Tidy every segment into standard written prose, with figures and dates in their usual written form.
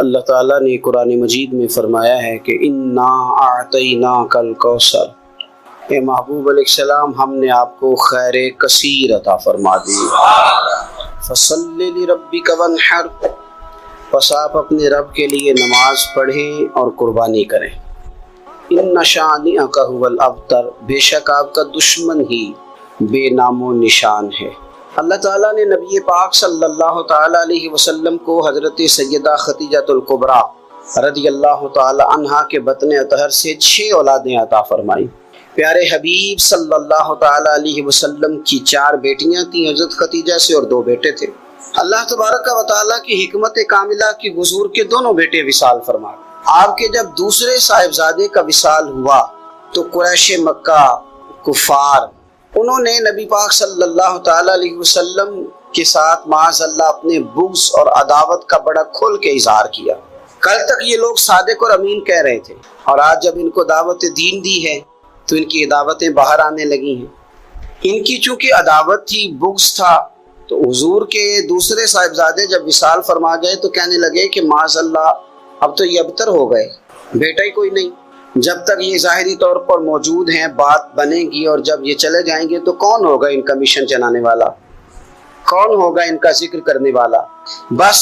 اللہ تعالیٰ نے قرآن مجید میں فرمایا ہے کہ انا اعطیناک الکوثر، اے محبوب علیہ السلام ہم نے آپ کو خیر کثیر عطا فرما دی۔ فصلی لربک وانحر، پس آپ اپنے رب کے لیے نماز پڑھیں اور قربانی کریں۔ ان شانئک ھو الابتر، بے شک آپ کا دشمن ہی بے نام و نشان ہے۔ اللہ تعالیٰ نے نبی پاک صلی اللہ تعالیٰ علیہ وسلم کو حضرت سیدہ خدیجہ الکبریٰ رضی اللہ تعالیٰ عنہا کے بطن اطہر سے 6 اولادیں عطا فرمائی۔ پیارے حبیب صلی اللہ تعالیٰ علیہ وسلم کی 4 بیٹیاں تھیں حضرت خدیجہ سے اور 2 بیٹے تھے۔ اللہ تبارک و تعالیٰ کی حکمت کاملہ کی حضور کے دونوں بیٹے وصال فرما گئے۔ آپ کے جب دوسرے صاحبزادے کا وصال ہوا تو قریش مکہ کفار انہوں نے نبی پاک صلی اللہ تعالیٰ علیہ وسلم کے ساتھ معاذ اللہ اپنے بغض اور عداوت کا بڑا کھل کے اظہار کیا۔ کل تک یہ لوگ صادق اور امین کہہ رہے تھے، اور آج جب ان کو دعوت دین دی ہے تو ان کی عداوتیں باہر آنے لگی ہیں۔ ان کی چونکہ عداوت تھی، بغض تھا، تو حضور کے دوسرے صاحبزادے جب وصال فرما گئے تو کہنے لگے کہ معاذ اللہ اب تو یہ ابتر ہو گئے، بیٹا ہی کوئی نہیں۔ جب تک یہ ظاہری طور پر موجود ہیں بات بنے گی، اور جب یہ چلے جائیں گے تو کون ہوگا ان کا مشن چلانے والا، کون ہوگا ان کا ذکر کرنے والا؟ بس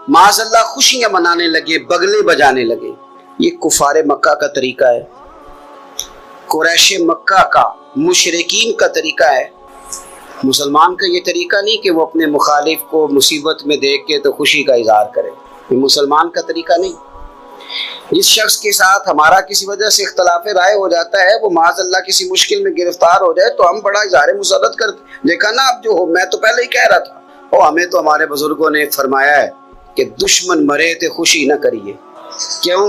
معاذ اللہ خوشیاں منانے لگے، بغلے بجانے لگے۔ یہ کفار مکہ کا طریقہ ہے، قریش مکہ کا، مشرکین کا طریقہ ہے۔ مسلمان کا یہ طریقہ نہیں کہ وہ اپنے مخالف کو مصیبت میں دیکھ کے تو خوشی کا اظہار کرے، یہ مسلمان کا طریقہ نہیں۔ جس شخص کے ساتھ ہمارا کسی وجہ سے اختلاف رائے ہو جاتا ہے، وہ معاذ اللہ کسی مشکل میں گرفتار ہو جائے تو ہم بڑا اظہار مسرت کرتے، دیکھا نا اب جو ہو، میں تو پہلے ہی کہہ رہا تھا، اور ہمیں تو ہمارے بزرگوں نے فرمایا ہے کہ دشمن مرے تے خوشی نہ کریے، کیوں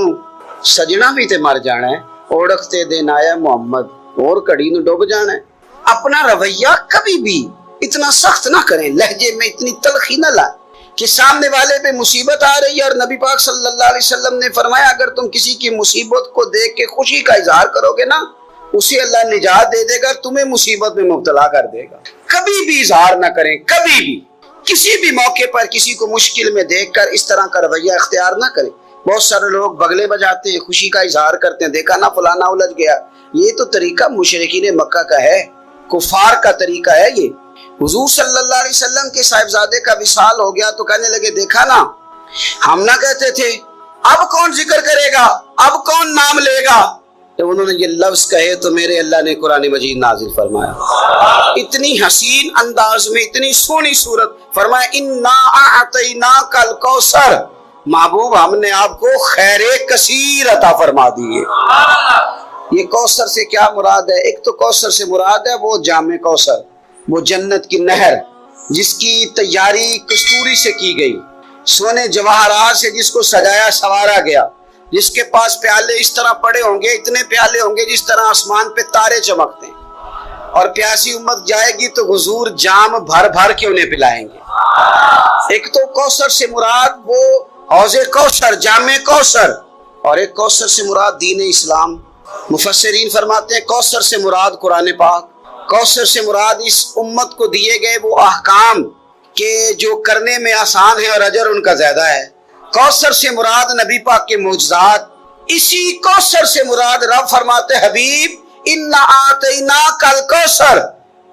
سجنا بھی تے مر جانا ہے، اوڑکتے دن آیا محمد اور کڑی نو ڈوب جانا ہے۔ اپنا رویہ کبھی بھی اتنا سخت نہ کریں، لہجے میں اتنی تلخی نہ لائیں کہ سامنے والے پہ مصیبت آ رہی ہے، اور نبی پاک صلی اللہ علیہ وسلم نے فرمایا اگر تم کسی کی مصیبت کو دیکھ کے خوشی کا اظہار کرو گے نا، اسے اللہ نجات دے دے گا، تمہیں مصیبت میں مبتلا کر دے گا۔ کبھی بھی اظہار نہ کریں، کبھی بھی کسی بھی موقع پر کسی کو مشکل میں دیکھ کر اس طرح کا رویہ اختیار نہ کریں۔ بہت سارے لوگ بغلے بجاتے ہیں، خوشی کا اظہار کرتے ہیں، دیکھا نا فلانا الجھ گیا۔ یہ تو طریقہ مشرکین مکہ کا ہے، کفار کا طریقہ ہے یہ۔ حضور صلی اللہ علیہ وسلم کے صاحبزادے کا وصال ہو گیا تو کہنے لگے دیکھا نا، ہم نہ کہتے تھے اب کون ذکر کرے گا، اب کون نام لے گا؟ جب انہوں نے یہ لفظ کہے تو میرے اللہ نے قرآن مجید نازل فرمایا، اتنی حسین انداز میں، اتنی سونی صورت، فرمایا انا اعطیناک الکوثر، محبوب ہم نے آپ کو خیر کثیر عطا فرما دی ہے۔ یہ کوثر سے کیا مراد ہے؟ ایک تو کوثر سے مراد ہے وہ جام کوثر، وہ جنت کی نہر جس کی تیاری کستوری سے کی گئی، سونے جواہرات سے جس کو سجایا سوارا گیا، جس کے پاس پیالے اس طرح پڑے ہوں گے، اتنے پیالے ہوں گے جس طرح آسمان پہ تارے چمکتے ہیں، اور پیاسی امت جائے گی تو حضور جام بھر بھر کے انہیں پلائیں گے۔ ایک تو کوثر سے مراد وہ حوض کوثر، جام کوثر، اور ایک کوثر سے مراد دین اسلام۔ مفسرین فرماتے ہیں کوثر سے مراد قرآن پاک، کوثر سے مراد اس امت کو دیے گئے وہ احکام کہ جو کرنے میں آسان ہے اور اجر ان کا زیادہ ہے۔ کوثر سے مراد نبی پاک کے معجزات، اسی کوثر سے مراد رب فرماتے حبیب انا اعطیناک الکوثر،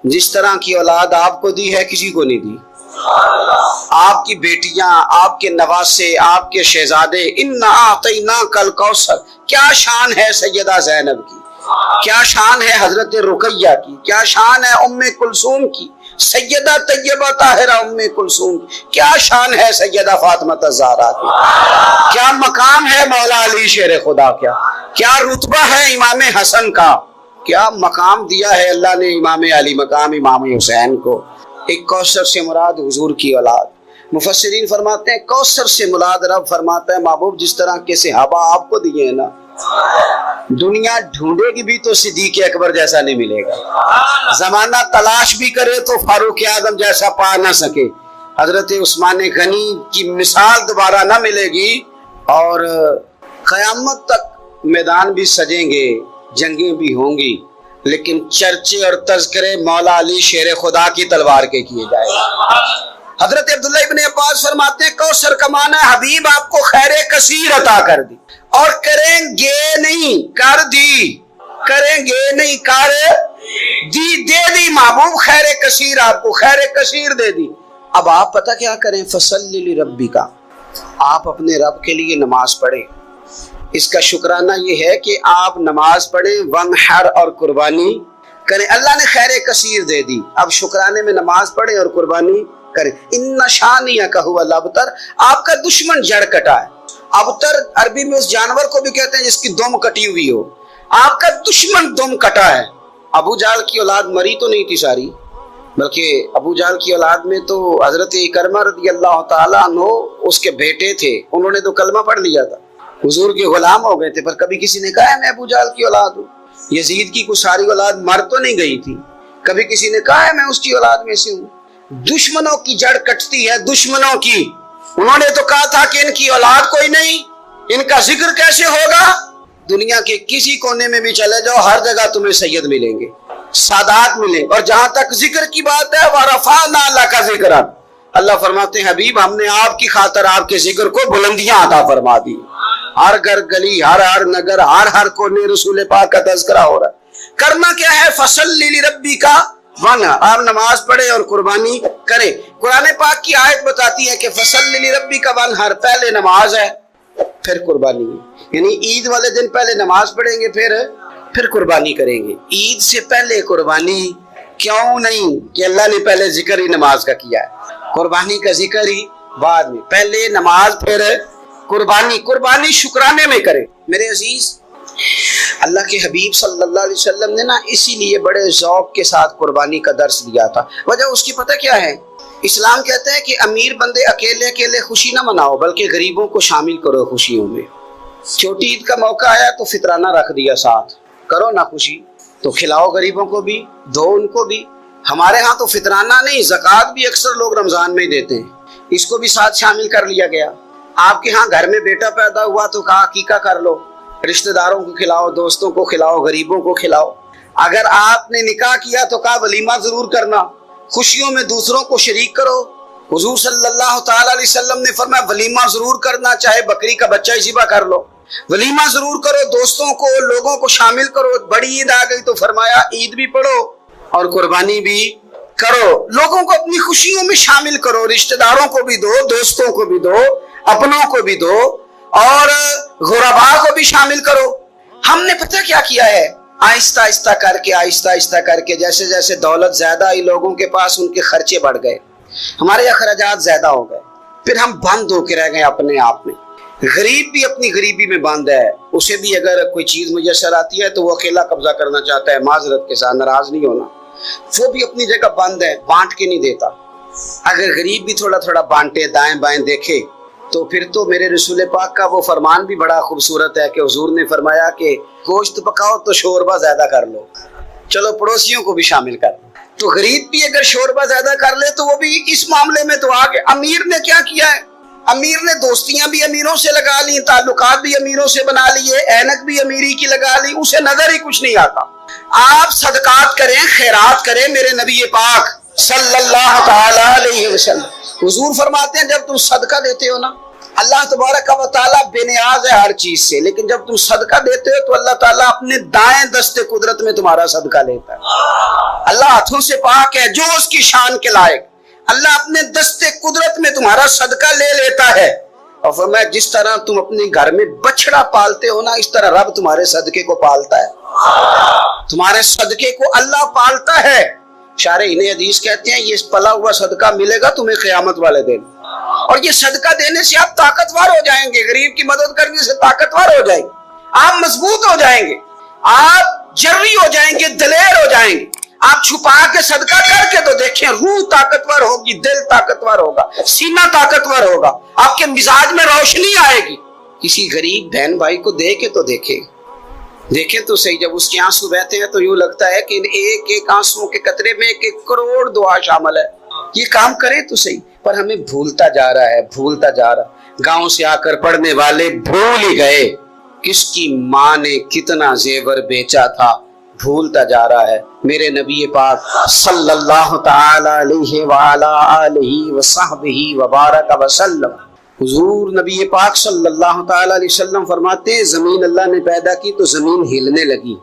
جس طرح کی اولاد آپ کو دی ہے کسی کو نہیں دی، آپ کی بیٹیاں، آپ کے نواسے، آپ کے شہزادے، انا اعطیناک الکوثر۔ کیا شان ہے سیدہ زینب کی، کیا شان ہے حضرت رقیہ کی، کیا شان ہے ام کلثوم کی، سیدہ طیبہ طاہرہ ام کلثوم کی، کیا شان ہے سیدہ فاطمہ الزہرا کی، کیا مقام ہے مولا علی شیر خدا، کیا رتبہ ہے امام حسن کا، کیا مقام دیا ہے اللہ نے امام علی مقام امام حسین کو۔ ایک کوثر سے مراد حضور کی اولاد۔ مفسرین فرماتے ہیں کوثر سے مراد رب فرماتا ہے محبوب جس طرح کے صحابہ آپ کو دیے ہیں نا، دنیا ڈھونڈے گی بھی تو صدیق اکبر جیسا نہیں ملے گا، زمانہ تلاش بھی کرے تو فاروق اعظم جیسا پا نہ سکے، حضرت عثمان غنی کی مثال دوبارہ نہ ملے گی، اور قیامت تک میدان بھی سجیں گے، جنگیں بھی ہوں گی، لیکن چرچے اور تذکرے مولا علی شیر خدا کی تلوار کے کیے جائے گا۔ حضرت عبداللہ ابن عباس فرماتے ہیں کوثر کا معنی ہے حبیب آپ کو خیر کثیر عطا کر دی، اور کریں گے نہیں کر دی، کریں گے نہیں کر دی، دے دی محبوب خیر کثیر، آپ کو خیر کثیر دے دی۔ اب آپ پتہ کیا کریں، فصلی لربک، آپ اپنے رب کے لیے نماز پڑھیں۔ اس کا شکرانہ یہ ہے کہ آپ نماز پڑھیں، وانحر اور قربانی کریں، اللہ نے خیر کثیر دے دی۔ اب شکرانے میں نماز پڑھیں اور قربانی کریں۔ ان شانیک هو الابتر، آپ کا دشمن جڑ کٹا ہے۔ ابتر عربی میں اس جانور کو بھی کہتے ہیں جس کی دم کٹی ہوئی ہو، آپ کا دشمن دم کٹا ہے۔ ابو جہل کی اولاد مری تو نہیں تھی ساری، بلکہ ابو جہل کی اولاد میں تو حضرت اکرمہ رضی اللہ تعالیٰ عنہ اس کے بیٹے تھے، انہوں نے تو کلمہ پڑھ لیا تھا، حضور کے غلام ہو گئے تھے، پر کبھی کسی نے کہا ہے میں ابو جہل کی اولاد ہوں۔ یزید کی کوئی ساری اولاد مر تو نہیں گئی تھی، کبھی کسی نے کہا ہے میں اس کی اولاد میں سے ہوں۔ دشمنوں کی جڑ کٹتی ہے، دشمنوں کی۔ انہوں نے تو کہا تھا کہ ان کی اولاد کوئی نہیں، ان کا ذکر کیسے ہوگا؟ دنیا کے کسی کونے میں بھی چلے جاؤ، ہر جگہ تمہیں سید ملیں گے، سادات ملیں۔ اور جہاں تک ذکر کی بات ہے وَرَفَعْنَا لَكَ ذِكْرًا، اللہ فرماتے ہیں حبیب ہم نے آپ کی خاطر آپ کے ذکر کو بلندیاں عطا فرما دی۔ ہر گھر گلی، ہر نگر، ہر کونے رسول پاک کا تذکرہ ہو رہا ہے۔ کرنا کیا ہے، فَصَلِّ لِرَبِّكَ وانحر، آپ نماز پڑھیں اور قربانی کریں۔ قرآن پاک کی آیت بتاتی ہے کہ فَصَلِّ لِرَبِّكَ وانحر، پہلے نماز ہے پھر قربانی ہے، یعنی عید والے دن پہلے نماز پڑھیں گے پھر قربانی کریں گے۔ عید سے پہلے قربانی کیوں نہیں کہ اللہ نے پہلے ذکر ہی نماز کا کیا ہے، قربانی کا ذکر ہی بعد میں، پہلے نماز پھر قربانی۔ قربانی شکرانے میں کریں۔ میرے عزیز، اللہ کے حبیب صلی اللہ علیہ وسلم نے نا اسی لیے بڑے ذوق کے ساتھ قربانی کا درس دیا تھا۔ وجہ اس کی پتہ کیا ہے، اسلام کہتا ہے کہ امیر بندے اکیلے اکیلے خوشی نہ مناؤ، بلکہ غریبوں کو شامل کرو خوشیوں میں۔ چھوٹی عید کا موقع آیا تو فطرانہ رکھ دیا ساتھ، کرو نا خوشی تو کھلاؤ غریبوں کو بھی، دو ان کو بھی۔ ہمارے ہاں تو فطرانہ نہیں، زکوٰۃ بھی اکثر لوگ رمضان میں ہی دیتے ہیں، اس کو بھی ساتھ شامل کر لیا گیا۔ آپ کے ہاں گھر میں بیٹا پیدا ہوا تو کہا عقیقہ کر لو، رشتہ داروں کو کھلاؤ، دوستوں کو کھلاؤ، غریبوں کو کھلاؤ۔ اگر آپ نے نکاح کیا تو کہا ولیمہ ضرور کرنا، خوشیوں میں دوسروں کو شریک کرو۔ حضور صلی اللہ تعالیٰ علیہ وسلم نے فرمایا ولیمہ ضرور کرنا، چاہے بکری کا بچہ ہی ذبح کر لو، ولیمہ ضرور کرو، دوستوں کو لوگوں کو شامل کرو۔ بڑی عید آ گئی تو فرمایا عید بھی پڑھو اور قربانی بھی کرو، لوگوں کو اپنی خوشیوں میں شامل کرو، رشتہ داروں کو بھی دو، دوستوں کو بھی دو، اپنوں کو بھی دو، اور غربا کو بھی شامل کرو۔ ہم نے پتہ کیا کیا ہے، آہستہ آہستہ کر کے جیسے جیسے دولت زیادہ آئی لوگوں کے پاس، ان کے خرچے بڑھ گئے، ہمارے اخراجات زیادہ ہو گئے، پھر ہم بند ہو کے رہ گئے اپنے آپ میں۔ غریب بھی اپنی غریبی میں بند ہے، اسے بھی اگر کوئی چیز میسر آتی ہے تو وہ اکیلا قبضہ کرنا چاہتا ہے، معذرت کے ساتھ، ناراض نہیں ہونا، وہ بھی اپنی جگہ بند ہے، بانٹ کے نہیں دیتا۔ اگر غریب بھی تھوڑا تھوڑا بانٹے، دائیں بائیں دیکھے، تو پھر تو میرے رسول پاک کا وہ فرمان بھی بڑا خوبصورت ہے کہ حضور نے فرمایا کہ گوشت پکاؤ تو شوربہ زیادہ کر لو، چلو پڑوسیوں کو بھی شامل کر لو۔ تو غریب بھی اگر شوربہ زیادہ کر لے تو وہ بھی اس معاملے میں تو آگے۔ امیر نے کیا کیا ہے، امیر نے دوستیاں بھی امیروں سے لگا لی، تعلقات بھی امیروں سے بنا لیے، اینک بھی امیری کی لگا لی، اسے نظر ہی کچھ نہیں آتا۔ آپ صدقات کریں، خیرات کریں، میرے نبی پاک صلی اللہ تعالی علیہ وسلم حضور فرماتے ہیں جب تم صدقہ دیتے ہو نا، اللہ تبارک و تعالیٰ بے نیاز ہے ہر چیز سے، لیکن جب تم صدقہ دیتے ہو تو اللہ تعالیٰ اپنے دائیں دستے قدرت میں تمہارا صدقہ لیتا ہے۔ اللہ ہاتھوں سے پاک ہے جو اس کی شان کے لائق، اللہ اپنے دستے قدرت میں تمہارا صدقہ لے لیتا ہے۔ اور فرمایا جس طرح تم اپنے گھر میں بچڑا پالتے ہو نا، اس طرح رب تمہارے صدقے کو پالتا ہے، تمہارے صدقے کو اللہ پالتا ہے۔ شارحین حدیث کہتے ہیں یہ پلا ہوا صدقہ ملے گا تمہیں قیامت والے دن، اور یہ صدقہ دینے سے آپ طاقتور ہو جائیں گے، غریب کی مدد کرنے سے طاقتور ہو جائیں گے، آپ مضبوط ہو جائیں گے، آپ جری ہو جائیں گے، دلیر ہو جائیں گے۔ آپ چھپا کے صدقہ کر کے تو دیکھیں، روح طاقتور ہوگی، دل طاقتور ہوگا، سینہ طاقتور ہوگا، آپ کے مزاج میں روشنی آئے گی۔ کسی غریب بہن بھائی کو دے کے تو دیکھیں تو صحیح، جب اس کے آنسو بہتے ہیں تو یوں لگتا ہے کہ ان ایک ایک آنسو کے قطرے میں 1 کروڑ دعا شامل ہے۔ یہ کام کرے تو صحیح، پر ہمیں بھولتا جا رہا۔ گاؤں سے آ کر پڑھنے والے بھول ہی گئے کس کی ماں نے کتنا زیور بیچا تھا، بھولتا جا رہا ہے۔ میرے نبی پاک صلی اللہ تعالی علیہ وعلا آلہ وصحبہ وبارک وسلم، حضور نبی پاک صلی اللہ تعالی علیہ وسلم فرماتے ہیں زمین اللہ نے پیدا کی تو زمین ہلنے لگی،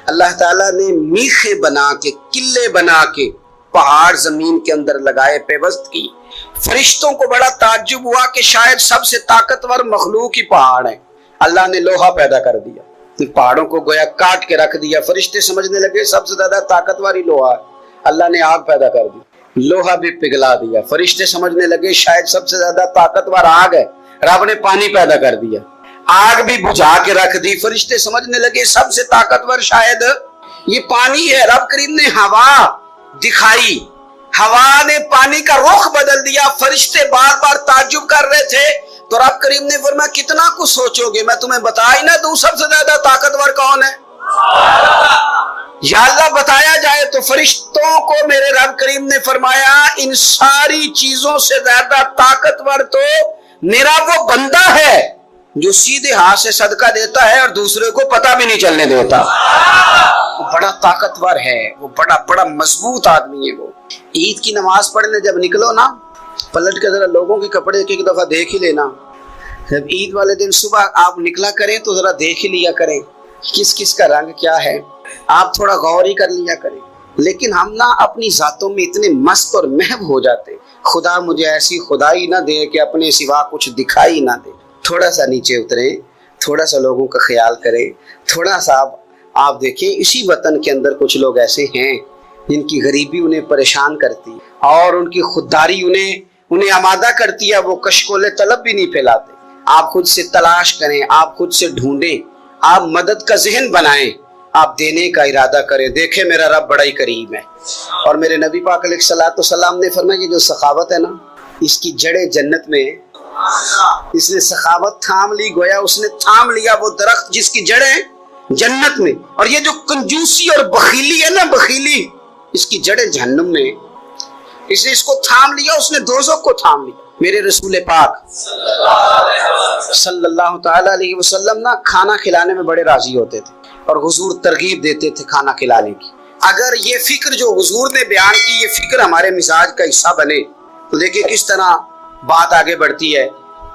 اللہ تعالیٰ نے میخیں بنا کے، قلعے بنا کے پہاڑ زمین کے اندر لگائے، پیوست کی۔ فرشتوں کو بڑا تعجب ہوا کہ شاید سب سے طاقتور مخلوق ہی پہاڑ ہے۔ اللہ نے لوہا پیدا کر دیا، پہاڑوں کو گویا کاٹ کے رکھ دیا۔ فرشتے سمجھنے لگے سب سے زیادہ طاقتور ہی لوہا ہے۔ اللہ نے آگ پیدا کر دی، لوہا بھی پگھلا دیا۔ فرشتے سمجھنے لگے شاید سب سے زیادہ طاقتور آگ ہے، رب نے پانی پیدا کر دیا، آگ بھی بجھا کے رکھ دی۔ فرشتے سمجھنے لگے سب سے طاقتور شاید یہ پانی ہے، رب کریم نے ہوا دکھائی، ہوا نے پانی کا رخ بدل دیا۔ فرشتے بار بار تعجب کر رہے تھے تو رب کریم نے فرمایا کتنا کچھ سوچو گے، میں تمہیں بتا ہی نہ دوں سب سے زیادہ طاقتور کون ہے؟ یا اللہ بتایا جائے تو فرشتوں کو میرے رب کریم نے فرمایا ان ساری چیزوں سے زیادہ طاقتور تو میرا وہ بندہ ہے جو سیدھے ہاتھ سے صدقہ دیتا ہے اور دوسرے کو پتہ بھی نہیں چلنے دیتا۔ وہ بڑا طاقتور ہے، وہ بڑا مضبوط آدمی ہے۔ وہ عید کی نماز پڑھنے جب نکلو نا، پلٹ کے ذرا لوگوں کے کپڑے ایک دفعہ دیکھ ہی لینا۔ جب عید والے دن صبح آپ نکلا کریں تو ذرا دیکھ ہی لیا کریں کس کس کا رنگ کیا ہے، آپ تھوڑا غور ہی کر لیا کریں۔ لیکن ہم نا اپنی ذاتوں میں اتنے مست اور محو ہو جاتے، خدا مجھے ایسی خدائی نہ دے کہ اپنے سوا کچھ دکھائی نہ دے۔ تھوڑا سا نیچے اتریں، تھوڑا سا لوگوں کا خیال کریں، تھوڑا سا آپ دیکھیں اسی وطن کے اندر کچھ لوگ ایسے ہیں جن کی غریبی انہیں پریشان کرتی اور ان کی خودداری انہیں آمادہ کرتی ہے، وہ کشکول طلب بھی نہیں پھیلاتے۔ آپ خود سے تلاش کریں، آپ خود سے ڈھونڈیں، آپ مدد کا ذہن بنائیں، آپ دینے کا ارادہ کریں۔ دیکھیں میرا رب بڑا ہی کریم ہے۔ اور میرے نبی پاک علیہ الصلوۃ والسلام نے فرمایا یہ جو سخاوت ہے نا، اس کی جڑیں جنت میں، اس نے سخاوت تھام لی، گویا اس نے تھام لیا وہ درخت جس کی جڑیں جنت میں۔ اور یہ جو کنجوسی اور بخیلی ہے نا، بخیلی، اس کی جڑیں جہنم میں۔ اس نے اس کو تھام لیا، اس نے دوزخ کو تھام لیا۔ میرے رسول پاک صلی اللہ تعالی علیہ وسلم نا کھانا کھلانے میں بڑے راضی ہوتے تھے اور حضور ترغیب دیتے تھے کھانا کھلانے کی۔ اگر یہ فکر جو حضور نے بیان کی، یہ فکر ہمارے مزاج کا حصہ بنے تو دیکھیں کس طرح بات آگے بڑھتی ہے۔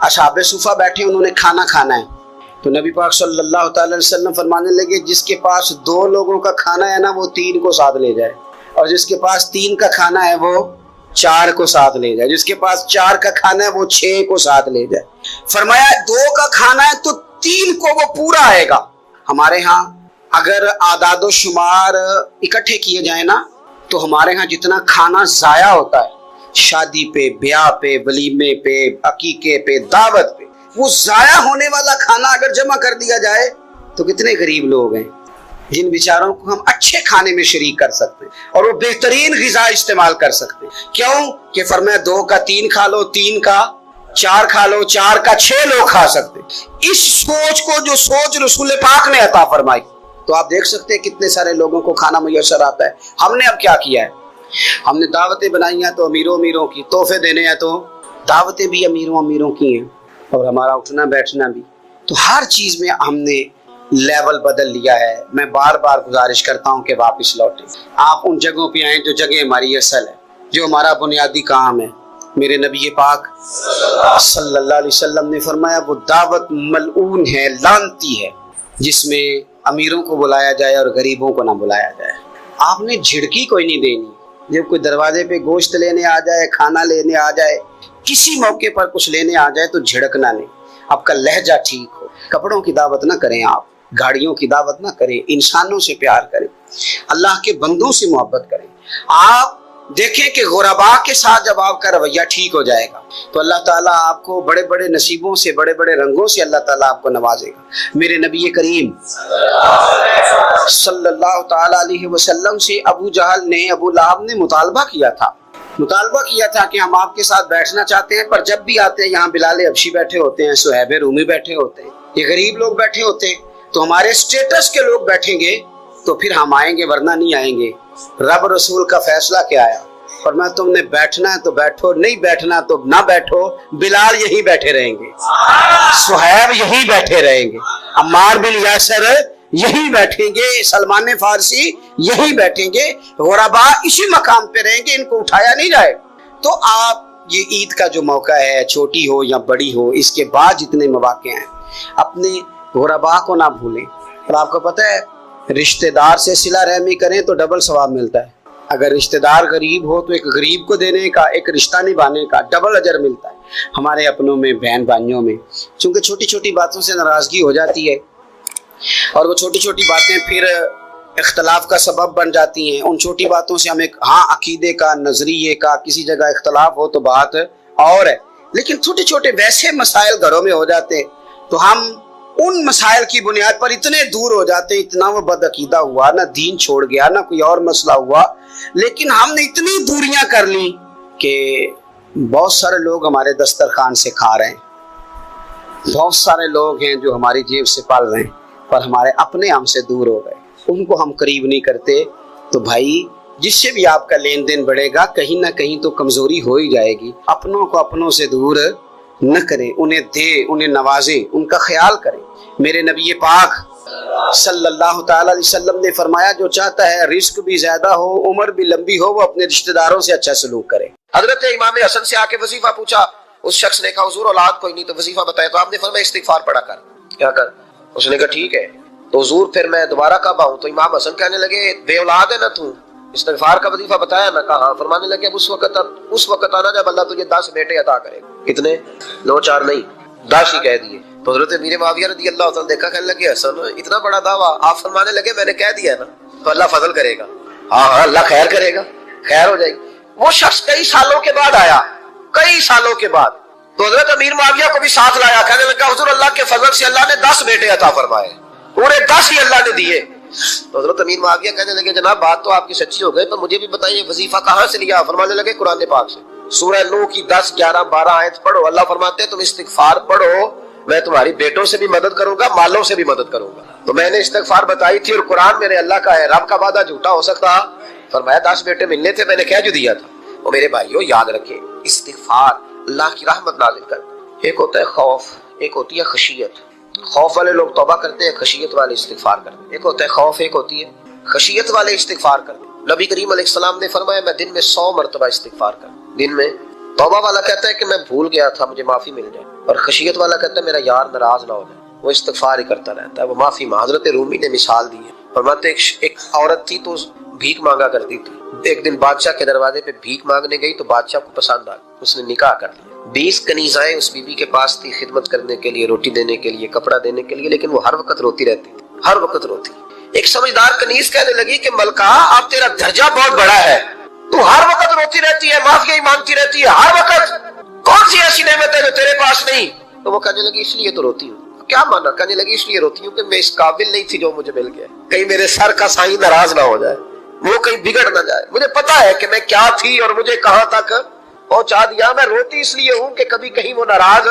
اصحاب صفہ بیٹھے، انہوں نے کھانا کھانا ہے تو نبی پاک صلی اللہ تعالی علیہ وسلم فرمانے لگے جس کے پاس 2 لوگوں کا کھانا ہے نا وہ 3 کو ساتھ لے جائے، اور جس کے پاس 3 کا کھانا ہے وہ 4 کو ساتھ لے جائے، جس کے پاس 4 کا کھانا ہے وہ 6 کو ساتھ لے جائے۔ فرمایا 2 کا کھانا ہے تو 3 کو وہ پورا آئے گا۔ ہمارے ہاں اگر اعداد و شمار اکٹھے کیے جائیں نا تو ہمارے ہاں جتنا کھانا ضائع ہوتا ہے شادی پہ، بیاہ پہ، ولیمے پہ، عقیقے پہ، دعوت پہ، وہ ضائع ہونے والا کھانا اگر جمع کر دیا جائے تو کتنے غریب لوگ ہیں جن بیچاروں کو ہم اچھے کھانے میں شریک کر سکتے ہیں اور وہ بہترین غذا استعمال کر سکتے ہیں۔ کیوں کہ فرمایا 2 کا 3 کھا لو، 3 کا 4 کھا لو، 4 کا 6 لوگ کھا سکتے ہیں۔ اس سوچ کو جو سوچ رسول پاک نے عطا فرمائی تو آپ دیکھ سکتے ہیں کتنے سارے لوگوں کو کھانا میسر آتا ہے۔ ہم نے اب کیا کیا ہے، ہم نے دعوتیں بنائی ہیں تو امیروں کی، تحفے دینے ہیں تو دعوتیں بھی امیروں کی ہیں، اور ہمارا اٹھنا بیٹھنا بھی۔ تو ہر چیز میں ہم نے لیول بدل لیا ہے۔ میں بار بار گزارش کرتا ہوں کہ واپس لوٹیں، آپ ان جگہوں پہ آئیں جو جگہ ہماری اصل ہے، جو ہمارا بنیادی کام ہے۔ میرے نبی پاک صلی اللہ علیہ وسلم نے فرمایا وہ دعوت ملعون ہے، لعنتی ہے، جس میں امیروں کو بلایا جائے اور غریبوں کو نہ بلایا جائے۔ آپ نے جھڑکی کوئی نہیں دینی، جب کوئی دروازے پہ گوشت لینے آ جائے، کھانا لینے آ جائے، کسی موقع پر کچھ لینے آ جائے تو جھڑکنا نہیں، آپ کا لہجہ ٹھیک ہو۔ کپڑوں کی دعوت نہ کریں، آپ گاڑیوں کی دعوت نہ کریں، انسانوں سے پیار کریں، اللہ کے بندوں سے محبت کریں۔ آپ دیکھیں کہ غرباء کے ساتھ جب آپ کا رویہ ٹھیک ہو جائے گا تو اللہ تعالیٰ آپ کو بڑے بڑے نصیبوں سے، بڑے بڑے رنگوں سے اللہ تعالیٰ آپ کو نوازے گا۔ میرے نبی کریم صلی اللہ تعالیٰ علیہ وسلم سے ابو جہل نے، ابو لہب نے مطالبہ کیا تھا کہ ہم آپ کے ساتھ بیٹھنا چاہتے ہیں، پر جب بھی آتے ہیں یہاں بلال حبشی بیٹھے ہوتے ہیں، صہیب رومی بیٹھے ہوتے ہیں، یہ غریب لوگ بیٹھے ہوتے ہیں، تو ہمارے سٹیٹس کے لوگ بیٹھیں گے تو پھر ہم آئیں گے ورنہ نہیں آئیں گے۔ رب رسول کا فیصلہ کیا آیا؟ فرمایا تم نے بیٹھنا ہے تو بیٹھو، نہیں بیٹھنا تو نہ بیٹھو۔ بلال یہیں بیٹھے رہیں گے، صہیب یہیں بیٹھے رہیں گے، عمار بن یاسر یہی بیٹھیں گے، سلمان فارسی یہی بیٹھیں گے، غربا اسی مقام پہ رہیں گے، ان کو اٹھایا نہیں جائے۔ تو آپ یہ عید کا جو موقع ہے، چھوٹی ہو یا بڑی ہو، اس کے بعد جتنے مواقع ہیں اپنے غربا کو نہ بھولیں۔ اور آپ کو پتہ ہے رشتہ دار سے صلہ رحمی کریں تو ڈبل ثواب ملتا ہے۔ اگر رشتہ دار غریب ہو تو ایک غریب کو دینے کا، ایک رشتہ نبھانے کا ڈبل اجر ملتا ہے۔ ہمارے اپنوں میں، بہن بھائیوں میں چونکہ چھوٹی چھوٹی باتوں سے ناراضگی ہو جاتی ہے اور وہ چھوٹی چھوٹی باتیں پھر اختلاف کا سبب بن جاتی ہیں۔ ان چھوٹی باتوں سے ہمیں عقیدے کا، نظریے کا کسی جگہ اختلاف ہو تو بات اور ہے، لیکن چھوٹے چھوٹے ویسے مسائل گھروں میں ہو جاتے ہیں تو ہم ان مسائل کی بنیاد پر اتنے دور ہو جاتے ہیں، اتنا وہ بد عقیدہ ہوا، نہ دین چھوڑ گیا، نہ کوئی اور مسئلہ ہوا، لیکن ہم نے اتنی دوریاں کر لی کہ بہت سارے لوگ ہمارے دسترخوان سے کھا رہے ہیں، بہت سارے لوگ ہیں جو ہماری جیب سے پال رہے ہیں، پر ہمارے اپنے ہم سے دور ہو گئے، ان کو ہم قریب نہیں کرتے۔ تو بھائی جس سے بھی آپ کا لین دین بڑھے گا کہیں نہ کہیں تو کمزوری ہو ہی جائے گی۔ اپنوں کو اپنوں سے دور نہ کریں، انہیں دیں، انہیں نوازیں، ان کا خیال کریں۔ میرے نبی پاک صلی اللہ تعالی علیہ وسلم نے فرمایا جو چاہتا ہے رزق بھی زیادہ ہو، عمر بھی لمبی ہو، وہ اپنے رشتہ داروں سے اچھا سلوک کرے۔ حضرت امام حسن سے آ کے وظیفہ پوچھا، اس شخص نے کہا حضور اولاد کوئی نہیں تو وظیفہ بتایا، تو آپ نے فرمایا استغفار پڑھا کر۔ کیا کر؟ اس نے کہا ٹھیک ہے۔ تو حضور پھر میں دوبارہ کب آؤں؟ تو امام حسن کہنے لگے بے اولاد ہے نا تو، استغفار کا وظیفہ بتایا نا؟ کہا ہاں۔ فرمانے لگے اب اس وقت آنا جب اللہ تجھے 10 بیٹے عطا کرے گا۔ کتنے؟ 2 4 نہیں، 10 ہی کہہ دیے۔ تو حضرت امیر معاویہ رضی اللہ تعالیٰ دیکھا، کہنے لگے حسن اتنا بڑا دعویٰ؟ آپ فرمانے لگے میں نے کہہ دیا نا تو اللہ فضل کرے گا، ہاں ہاں اللہ خیر کرے گا، خیر ہو جائے گی۔ وہ شخص کئی سالوں کے بعد آیا، کئی سالوں کے بعد، تو حضرت امیر معاویہ کو بھی ساتھ لایا، کہنے لگا حضور اللہ کے فضل سے اللہ نے 10 بیٹے عطا فرمائے، پورے 10 ہی اللہ نے دیے۔ تو حضرت امیر معاویہ کہنے لگے جناب بات تو آپ کی سچی ہو گئی، پر مجھے بھی بتائیے وظیفہ کہاں سے لیا؟ فرمانے لگے قرآن پاک سے، سورہ نوح کی 10 11 12 آیت پڑھو۔ اللہ فرماتے ہیں تم استغفار پڑھو، میں تمہاری بیٹوں سے بھی مدد کروں گا، مالوں سے بھی مدد کروں گا۔ تو میں نے استغفار بتائی تھی اور قرآن میرے اللہ کا ہے، رب کا وعدہ جھوٹا ہو سکتا؟ فرمایا 10 بیٹے ملنے تھے، میں نے کہہ جو دیا تھا۔ وہ میرے بھائیو یاد رکھیں، استغفار اللہ کی رحمت نازل کرتا ہے۔ ایک ہوتا ہے خوف، ایک ہوتی ہے خشیت۔ خوف والے لوگ توبہ کرتے ہیں، خشیت والے استغفار کرتے ہیں۔ ایک ہوتا ہے خوف، ایک ہوتی ہے خشیت والے استغفار کرتے ہیں۔ نبی کریم علیہ السلام نے فرمایا میں دن میں 100 مرتبہ استغفار کروں۔ دن میں توبہ والا کہتا ہے کہ میں بھول گیا تھا مجھے معافی مل جائے، اور خشیت والا کہتا ہے میرا یار ناراض نہ ہو جائے، وہ استغفار ہی کرتا رہتا ہے، وہ معافی مانگ۔ حضرت رومی نے مثال دی ہے، فرماتے ایک عورت تھی تو بھیک مانگا کرتی تھی، ایک دن بادشاہ کے دروازے پہ بھیک مانگنے گئی تو بادشاہ کو پسند آ گئی، اس نے نکاح کر لیا۔ 20 کنیزائیں اس بیوی کے پاس تھی خدمت کرنے کے لیے، روٹی دینے کے لیے، کپڑا دینے کے لیے، لیکن وہ ہر وقت روتی رہتی تھی، ہر وقت روتی۔ ایک سمجھدار کنیز کہنے لگی کہ ملکہ اب تیرا درجہ بہت بڑا ہے، تو ہر وقت روتی رہتی ہے، معافی مانگتی رہتی ہے ہر وقت، کون سی ایسی نعمت ہے جو تیرے پاس نہیں؟ تو وہ کہنے لگی اس لیے تو روتی ہوں۔ کیا مانا؟ کہنے لگی اس لیے روتی ہوں کہ میں اس قابل نہیں تھی جو مجھے مل گیا، کہیں میرے سر کا سائیں ناراض نہ ہو جائے، وہ کہیں بگڑ نہ جائے، مجھے پتا ہے کہ میں کیا تھی اور مجھے کہاں تک پہنچا دیا، میں روتی اس لیے ہوں کہ کبھی کہیں وہ ناراض۔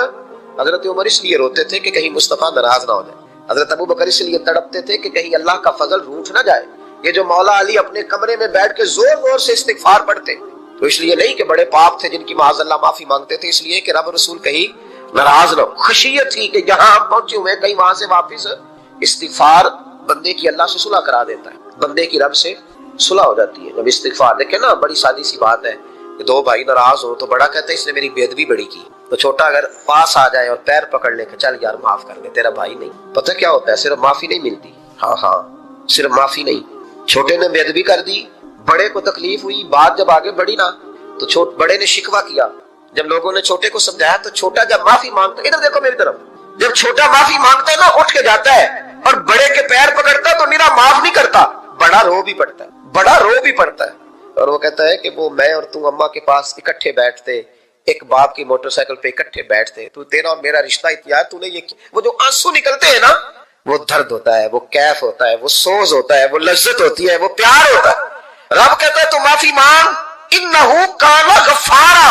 حضرت عمر اس لیے روتے تھے کہ کہیں مصطفیٰ ناراض نہ ہو جائے، حضرت ابو بکر اس لیے تڑپتے تھے کہ کہیں اللہ کا فضل روٹھ نہ جائے۔ یہ جو مولا علی اپنے کمرے میں بیٹھ کے زور زور سے استغفار پڑھتے تو اس لیے نہیں کہ بڑے پاپ تھے جن کی معاذ اللہ معافی مانگتے تھے، اس لیے کہ رب رسول کہیں ناراض نہ ہو۔ خشیت تھی کہ جہاں ہم پہنچے ہوئے کہیں وہاں سے واپس۔ استغفار بندے کی اللہ سے صلح کرا دیتا ہے، بندے کی رب سے صلح ہو جاتی ہے جب استغفار۔ دیکھیں نا بڑی سادی سی بات ہے کہ 2 بھائی ناراض ہو تو بڑا کہتا ہے اس نے میری بے ادبی بڑی کی، تو چھوٹا اگر پاس آ جائے اور پیر پکڑ لے کہ چل یار معاف کر دے، تیرا بھائی نہیں۔ پتہ کیا ہوتا ہے؟ صرف معافی نہیں ملتی، ہاں صرف معافی نہیں، چھوٹے نے بے ادبی کر دی، بڑے کو تکلیف ہوئی، بات جب آگے بڑھی نا تو بڑے نے شکوہ کیا، جب لوگوں نے چھوٹے کو سمجھایا تو چھوٹا جب معافی مانگتا ہے، ادھر دیکھو میری طرف، جب چھوٹا معافی مانگتا ہے نا اٹھ کے جاتا ہے اور بڑے کے پیر پکڑتا ہے تو میرا معاف نہیں کرتا، بڑا رو بھی پڑتا ہے، بڑا رو بھی پڑتا ہے، اور وہ کہتا ہے کہ وہ میں اور تو اماں کے پاس اکٹھے بیٹھتے، ایک باپ کی موٹر سائیکل پہ اکٹھے بیٹھتے، تو تیرا اور میرا رشتہ اتیار، تو نے یہ وہ جو آنسو نکلتے ہیں نا وہ درد ہوتا ہے، وہ کیف ہوتا ہے، وہ سوز ہوتا ہے، وہ لذت ہوتی ہے، وہ پیار ہوتا ہے۔ رب کہتا ہے تو معافی مانگ، انہو کان غفارا،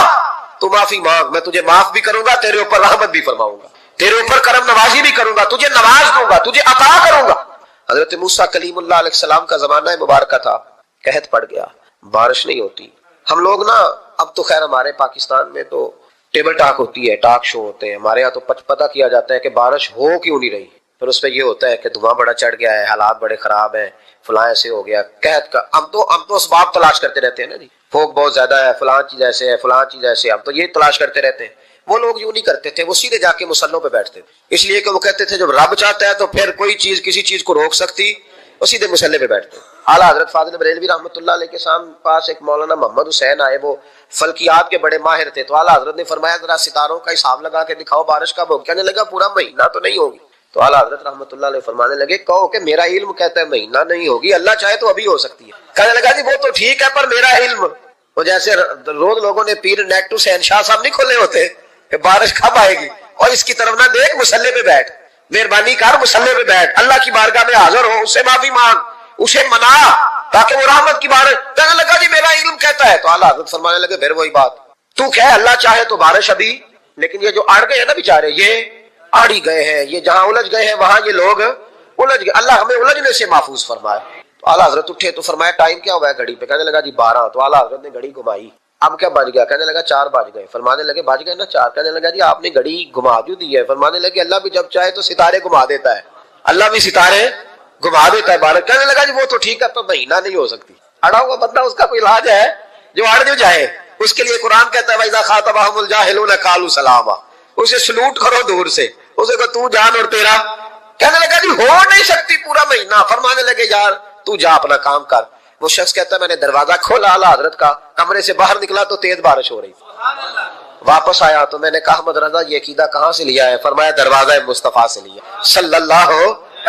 تو معافی مانگ، میں تجھے معاف بھی کروں گا، تیرے اوپر رحمت بھی فرماؤں گا، تیرے اوپر کرم نوازی بھی کروں گا، تجھے نواز دوں گا، تجھے عطا کروں گا۔ حضرت موسیٰ کلیم اللہ علیہ السلام کا زمانہ مبارکہ تھا، قحط پڑ گیا، بارش نہیں ہوتی۔ ہم لوگ نا اب تو خیر ہمارے پاکستان میں تو ٹیبل ٹاک ہوتی ہے، ٹاک شو ہوتے ہیں، ہمارے ہاں تو پتہ کیا جاتا ہے کہ بارش ہو کیوں نہیں رہی، پھر اس پہ یہ ہوتا ہے کہ دھواں بڑا چڑھ گیا ہے، حالات بڑے خراب ہیں، فلاں ایسے ہو گیا، قحط کا ہم تو اسباب تلاش کرتے رہتے ہیں نا جی، بھوک بہت زیادہ ہے، فلاں چیز ایسے ہے، فلاں چیز ایسے ہے، ہم تو یہ تلاش کرتے رہتے ہیں۔ وہ لوگ یوں نہیں کرتے تھے، وہ سیدھے جا کے مصلوں پہ بیٹھتے تھے، اس لیے کہ وہ کہتے تھے جب رب چاہتا ہے تو پھر کوئی چیز کسی چیز کو روک سکتی، وہ سیدھے مصلے پہ بیٹھتے۔ اعلیٰ حضرت فاضل بریلوی رحمۃ اللہ علیہ کے پاس ایک مولانا محمد حسین آئے، وہ فلکیات کے بڑے ماہر تھے، تو اعلیٰ حضرت نے فرمایا ذرا ستاروں کا حساب لگا کے دکھاؤ بارش کب ہوگی؟ کہنے لگا پورا مہینہ تو نہیں ہوگی۔ تو اعلیٰ حضرت رحمۃ اللہ علیہ فرمانے لگے کہو کہ میرا علم کہتا ہے مہینہ نہیں ہوگی، اللہ چاہے تو ابھی ہو سکتی ہے۔ کہنے لگا جی وہ تو ٹھیک ہے پر میرا علم، وہ جیسے روز لوگوں نے پیر نیٹ ٹو شہنشاہ صاحب نہیں کھولے ہوتے کہ بارش کب آئے گی، اور اس کی طرف نہ دیکھ، مصلے پہ بیٹھ، مہربانی کر مصلے پہ بیٹھ، اللہ کی بارگاہ میں حاضر ہو، اس سے معافی مانگ، اسے منا تاکہ وہ رحمت کی بارش۔ کہنے لگا جی میرا علم کہتا ہے، تو اعلیٰ حضرت فرمانے لگے پھر وہی بات، تو کہہ اللہ چاہے تو بارش ابھی، لیکن یہ جو اڑ گئے ہیں نا بیچارے، یہ اڑ ہی گئے ہیں، یہ جہاں الجھ گئے ہیں وہاں یہ لوگ الجھ گئے، اللہ ہمیں الجھنے سے محفوظ فرمائے۔ تو اعلیٰ حضرت اٹھے تو فرمایا ٹائم کیا ہوا ہے گھڑی پہ؟ کہنے لگا جی 12۔ تو اعلیٰ حضرت نے گھڑی گھمائی، اب کیا بج گیا؟ کہنے لگا 4 بج گئے۔ فرمانے لگے بج گئے نا 4؟ کہنے لگا جی آپ نے گھڑی گھما کیوں دی ہے؟ فرمانے لگے اللہ بھی جب چاہے تو ستارے گھما دیتا ہے، اللہ بھی ستارے گھما دیتا ہے بارش۔ کہنے لگا جی وہ تو ٹھیک ہے پر مہینہ نہیں ہو سکتی، اڑا ہوا بندہ اس کا کوئی علاج ہے جو اڑ جو جائے، اس کے لیے قرآن کہتا ہے وَإِذَا خَاطَبَهُمُ الْجَاهِلُونَ قَالُوا سَلَامًا، اسے سلوٹ کرو دور سے، اسے کہ تو جان اور تیرا۔ کہنے لگا جی ہو نہیں سکتی پورا مہینہ۔ فرمانے لگے یار تو جا اپنا کام کر۔ وہ شخص کہتا ہے میں نے دروازہ کھولا اعلیٰ حضرت کا، کمرے سے باہر نکلا تو تیز بارش ہو رہی تھی، واپس آیا تو میں نے کہا احمد رضا یہ عقیدہ کہاں سے لیا ہے؟ فرمایا دروازہ مصطفیٰ سے لیا صلی اللہ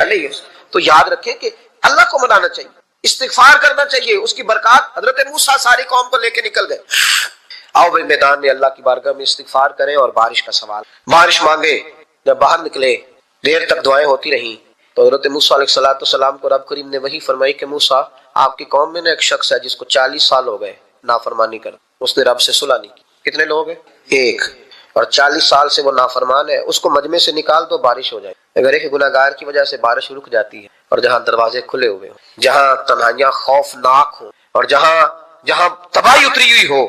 علیہ وسلم۔ تو یاد رکھیں کہ اللہ کو منانا چاہیے، استغفار کرنا چاہیے، اس کی برکات۔ حضرت موسیٰ ساری قوم کو لے کے نکل گئے، آؤ بھائی میدان میں اللہ کی بارگاہ میں استغفار کریں اور بارش کا سوال، بارش مانگے۔ جب باہر نکلے دیر تک دعائیں ہوتی رہیں تو حضرت موسیٰ علیہ السلام کو رب کریم نے وحی فرمائی کہ موسیٰ آپ کی قوم میں نے ایک شخص ہے جس کو 40 سال ہو گئے نافرمانی کر، اس نے رب سے صلح نہیں کی۔ کتنے لوگ ہیں؟ ایک، اور 40 سال سے وہ نافرمان ہے، اس کو مجمع سے نکال دو بارش ہو جائے۔ اگر ایک گناہگار کی وجہ سے بارش رک جاتی ہے، اور جہاں دروازے کھلے ہوئے ہوں، جہاں تنہائیاں خوفناک ہوں، اور جہاں تباہی اتری ہوئی ہو،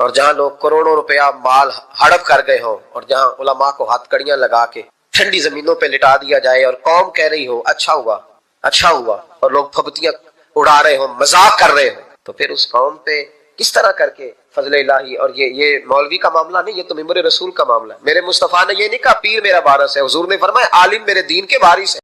اور جہاں لوگ کروڑوں روپیہ مال ہڑپ کر گئے ہوں، اور جہاں علماء کو ہاتھ کڑیاں لگا کے ٹھنڈی زمینوں پہ لٹا دیا جائے، اور قوم کہہ رہی ہو اچھا ہوا اچھا ہوا، اور لوگ پھبتیاں اڑا رہے ہوں، مذاق کر رہے ہوں، تو پھر اس قوم پہ کس طرح کر کے فضل الہی۔ اور یہ مولوی کا معاملہ نہیں، یہ تو ممبر رسول کا معاملہ ہے۔ میرے مصطفیٰ نے یہ نہیں کہا پیر میرا وارث ہے، حضور نے فرمایا عالم میرے دین کے وارث ہے۔